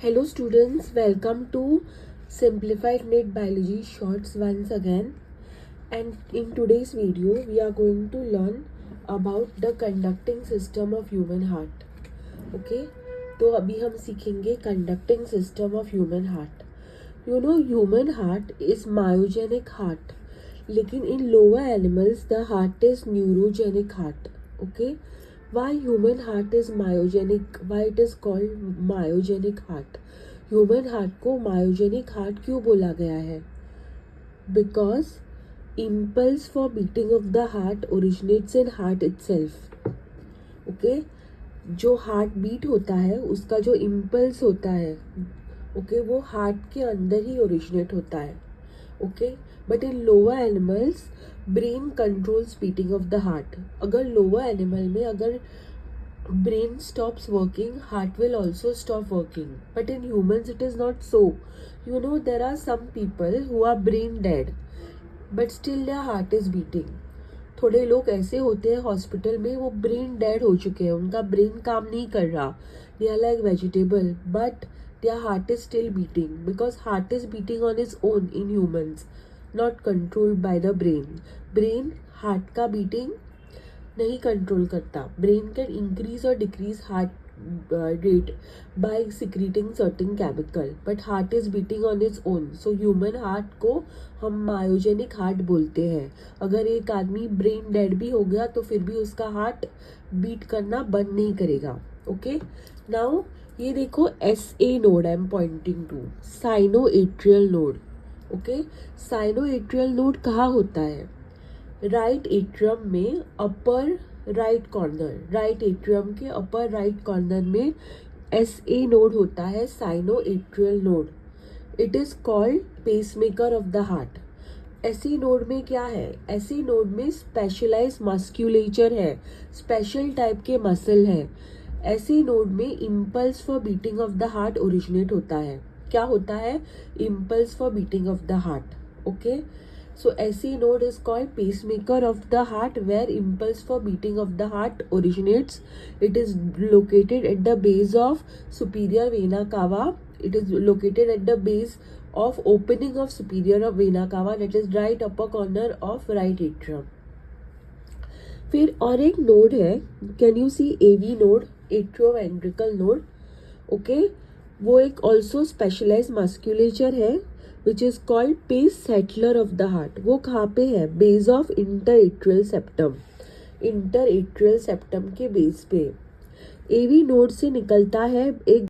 Hello students, welcome to Simplified Net Biology Shorts once again. And in today's video, we are going to learn about the conducting system of human heart. Okay, तो अभी हम सीखेंगे conducting system of human heart. You know, human heart is myogenic heart. लेकिन in lower animals, the heart is neurogenic heart. Okay. Why human heart is myogenic? Why it is called myogenic heart? Human heart को myogenic heart क्यों बोला गया है? Because impulse for beating of the heart originates in heart itself. Okay? जो heart beat होता है उसका जो इम्पल्स होता है ओके वो हार्ट के अंदर ही ओरिजिनेट होता है. Okay, but in lower animals brain controls beating of the heart. अगर लोअर एनिमल में अगर brain stops working, heart will also stop working. But in humans it is not so. You know there are some people who are brain dead but still their heart is beating. थोड़े लोग ऐसे होते हैं hospital में, वो brain dead हो चुके हैं, उनका ब्रेन काम नहीं कर रहा, they are like vegetable but their heart is still beating because heart is beating on its own in humans, not controlled by the brain. Brain heart का beating नहीं कंट्रोल करता. ब्रेन कैन इंक्रीज और decrease heart rate by secreting certain chemical, but heart is beating on its own. So human heart को हम myogenic heart बोलते हैं. अगर एक आदमी ब्रेन डेड भी हो गया तो फिर भी उसका हार्ट बीट करना बंद नहीं करेगा. ओके, नाउ ये देखो SA node I am pointing to, sinoatrial node. Okay, sinoatrial node कहाँ होता है? राइट एट्रियम में upper right corner, right atrium के अपर राइट कॉर्नर में SA नोड होता है, sinoatrial node. It is called pacemaker of the heart. ऐसी node में क्या है? ऐसी नोड में स्पेशलाइज मस्क्यूलेचर है, स्पेशल टाइप के मसल है. ऐसी नोड में impulse for beating of the heart originate होता है. क्या होता है? Impulse for beating of the heart. Okay, so SC node is called pacemaker of the heart, where impulse for beating of the heart originates. It is located at the base of superior vena cava. It is located at the base of opening of superior vena cava, that is right upper corner of right atrium. फिर और एक node है, can you see AV node, atrioventricular node. Okay, वो एक also specialise musculature है which is called pace settler of the heart. वो कहाँ पे है? Base of interatrial septum, interatrial septum के बेस पे. AV नोड से निकलता है एक